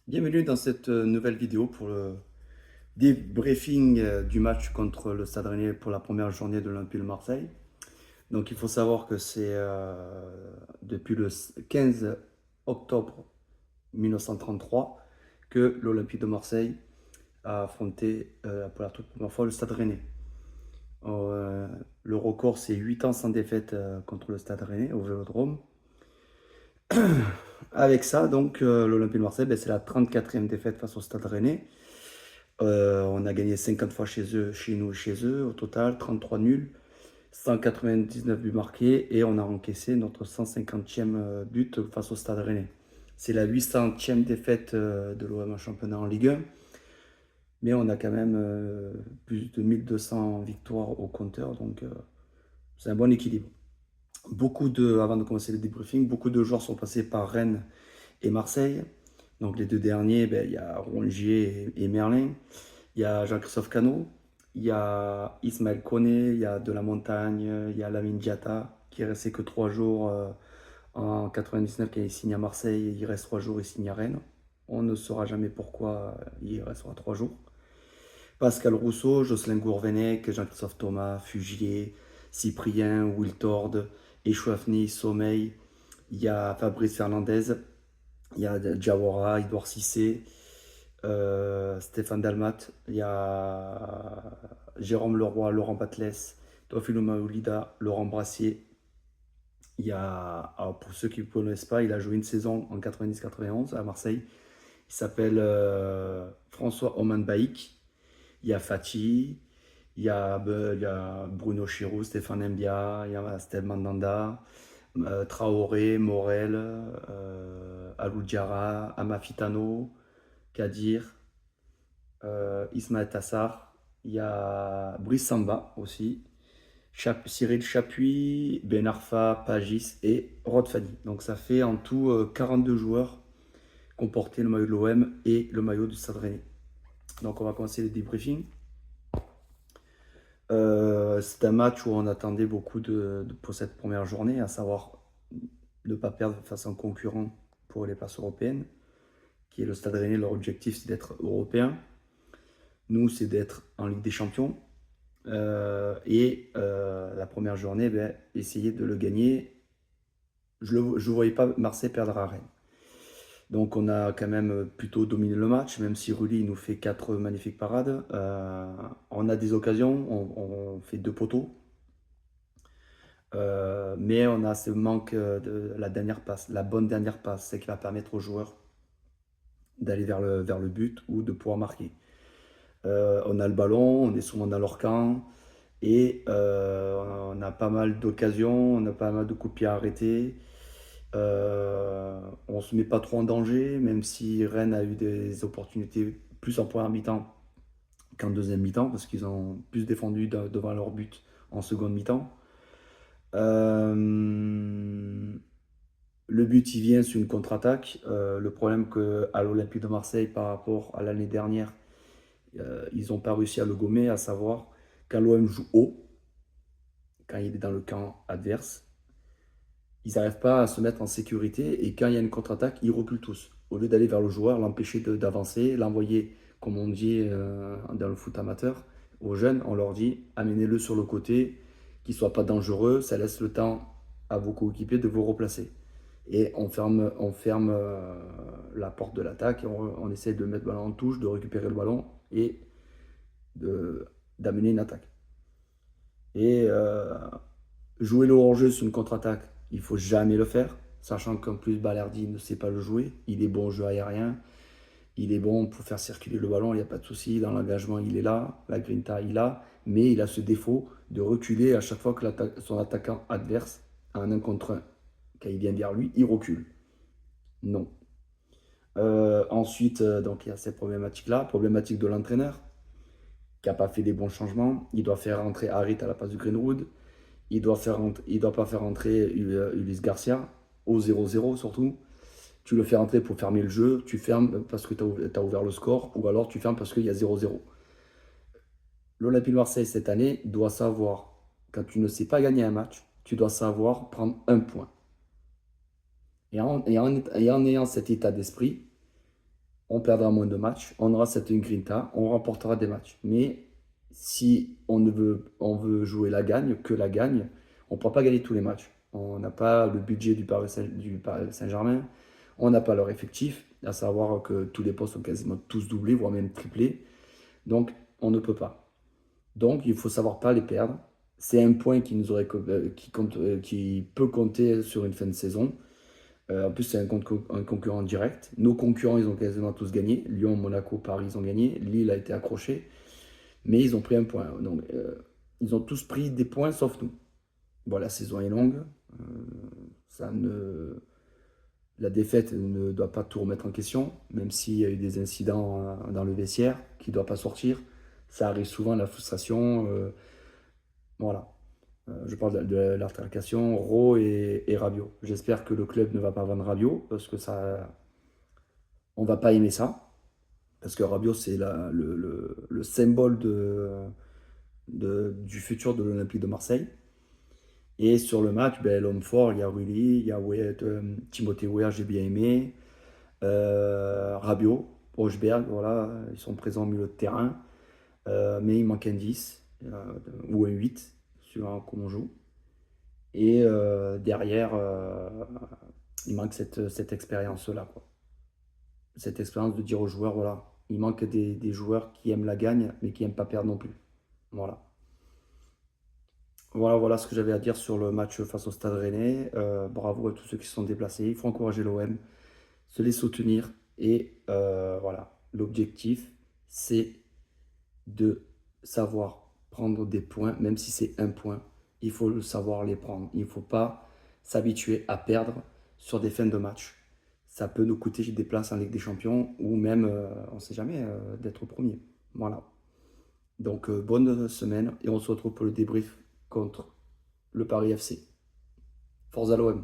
Bienvenue dans cette nouvelle vidéo pour le débriefing du match contre le Stade Rennais pour la première journée de l'Olympique de Marseille. Donc il faut savoir que c'est depuis le 15 octobre 1933 que l'Olympique de Marseille a affronté pour la toute première fois le Stade Rennais. Euh, le record, c'est 8 ans sans défaite contre le Stade Rennais au Vélodrome. Avec ça, donc, l'Olympique de Marseille, ben, c'est la 34e défaite face au Stade Rennais. On a gagné 50 fois chez eux, chez nous et chez eux. Au total, 33 nuls, 199 buts marqués et on a encaissé notre 150e but face au Stade Rennais. C'est la 800e défaite de l'OM en championnat en Ligue 1, mais on a quand même plus de 1200 victoires au compteur, donc c'est un bon équilibre. Avant de commencer le débriefing, beaucoup de joueurs sont passés par Rennes et Marseille. Donc les deux derniers, ben, il y a Rongier et Merlin. Il y a Jean-Christophe Cano, il y a Ismaël Koné, il y a De La Montagne, il y a Lamine Diatta, qui est resté que 3 jours en 99 quand il signe à Marseille. Il reste 3 jours, il signe à Rennes. On ne saura jamais pourquoi il restera 3 jours. Pascal Rousseau, Jocelyn Gourvenec, Jean-Christophe Thomas, Fugier, Cyprien, Wiltord, Echouafni, Sommeil. Il y a Fabrice Fernandez, il y a Diawara, Edouard Cissé, Stéphane Dalmat, il y a Jérôme Leroy, Laurent Batles, Teofilo Maolida, Laurent Brassier. Il y a, alors pour ceux qui ne connaissent pas, il a joué une saison en 90-91 à Marseille. Il s'appelle François Oman Baïk. Il y a Fati, il y a Bruno Chirou, Stéphane Mbia, il y a Steve Mandanda, Traoré, Morel, Alou Diarra, Amafitano, Kadir, Ismaël Tassar, il y a Brice Samba aussi, Cyril Chapuis, Ben Arfa, Pagis et Rod Fadi. Donc ça fait en tout 42 joueurs qui ont porté le maillot de l'OM et le maillot du Stade Rennais. Donc on va commencer le débriefing. C'est un match où on attendait beaucoup pour cette première journée, à savoir ne pas perdre face à un concurrent pour les places européennes, qui est le Stade Rennais. Leur objectif, c'est d'être européen. Nous, c'est d'être en Ligue des Champions. La première journée, ben, essayer de le gagner. Je ne voyais pas Marseille perdre à Rennes. Donc on a quand même plutôt dominé le match, même si Rulli nous fait 4 magnifiques parades. On a des occasions, on fait 2 poteaux. Mais on a ce manque de la dernière passe, la bonne dernière passe, c'est qui va permettre aux joueurs d'aller vers le but ou de pouvoir marquer. On a le ballon, on est souvent dans leur camp et on a pas mal d'occasions, on a pas mal de coups de pied arrêtés. On se met pas trop en danger, même si Rennes a eu des opportunités plus en première mi-temps qu'en deuxième mi-temps, parce qu'ils ont plus défendu devant leur but en seconde mi-temps. Le but, il vient sur une contre-attaque. Le problème qu'à l'Olympique de Marseille, par rapport à l'année dernière, ils n'ont pas réussi à le gommer, à savoir quand l'OM joue haut, quand il est dans le camp adverse, ils n'arrivent pas à se mettre en sécurité et quand il y a une contre-attaque, ils reculent tous. Au lieu d'aller vers le joueur, l'empêcher d'avancer, l'envoyer, comme on dit dans le foot amateur, aux jeunes, on leur dit amenez-le sur le côté, qu'il ne soit pas dangereux, ça laisse le temps à vos coéquipiers de vous replacer. Et on ferme la porte de l'attaque et on essaie de mettre le ballon en touche, de récupérer le ballon et d'amener une attaque. Et jouer le hors-jeu sur une contre-attaque, il ne faut jamais le faire, sachant qu'en plus Balerdi ne sait pas le jouer. Il est bon au jeu aérien, il est bon pour faire circuler le ballon, il n'y a pas de souci. Dans l'engagement, il est là, la grinta, il a, mais il a ce défaut de reculer à chaque fois que son attaquant adverse a un 1 contre 1. Quand il vient derrière lui, il recule. Non. Ensuite, donc il y a cette problématique-là, problématique de l'entraîneur, qui n'a pas fait des bons changements. Il doit faire rentrer Harit à la place de Greenwood. Il doit pas faire rentrer Ulysse Garcia au 0-0 surtout. Tu le fais rentrer pour fermer le jeu, tu fermes parce que tu as ouvert le score, ou alors tu fermes parce qu'il y a 0-0. L'Olympique de Marseille cette année doit savoir, quand tu ne sais pas gagner un match, tu dois savoir prendre un point. Et en ayant cet état d'esprit, on perdra moins de matchs, on aura cette grinta, on remportera des matchs. Mais si on veut jouer la gagne, que la gagne, on ne pourra pas gagner tous les matchs. On n'a pas le budget du Paris Saint-Germain, on n'a pas leur effectif, à savoir que tous les postes sont quasiment tous doublés, voire même triplés. Donc, on ne peut pas. Donc, il faut savoir pas les perdre. C'est un point qui peut compter sur une fin de saison. En plus, c'est un concurrent direct. Nos concurrents, ils ont quasiment tous gagné. Lyon, Monaco, Paris, ils ont gagné. Lille a été accroché. Mais ils ont pris un point. Donc, ils ont tous pris des points sauf nous. Bon, la saison est longue. Euh, ça ne... La défaite ne doit pas tout remettre en question, même s'il y a eu des incidents dans le vestiaire qui ne doivent pas sortir. Ça arrive souvent, la frustration. Voilà. Je parle de l'altercation Ro et Rabiot. J'espère que le club ne va pas vendre Rabiot parce que ça, on va pas aimer ça. Parce que Rabiot, c'est le symbole du futur de l'Olympique de Marseille. Et sur le match, ben, l'homme fort, il y a Rulli, il y a Timothée Weah, j'ai bien aimé. Rabiot, Rochberg, voilà, ils sont présents au milieu de terrain. Mais il manque un 10 ou un 8, suivant comment on joue. Et derrière, il manque cette expérience-là, quoi. Cette expérience de dire aux joueurs, voilà, il manque des joueurs qui aiment la gagne, mais qui n'aiment pas perdre non plus. Voilà. Voilà ce que j'avais à dire sur le match face au Stade Rennais. Bravo à tous ceux qui se sont déplacés. Il faut encourager l'OM, se les soutenir. Et voilà, l'objectif, c'est de savoir prendre des points, même si c'est un point. Il faut le savoir les prendre. Il ne faut pas s'habituer à perdre sur des fins de match. Ça peut nous coûter des places en Ligue des Champions ou même, on ne sait jamais, d'être premier. Voilà. Donc, bonne semaine et on se retrouve pour le débrief contre le Paris FC. Forza l'OM.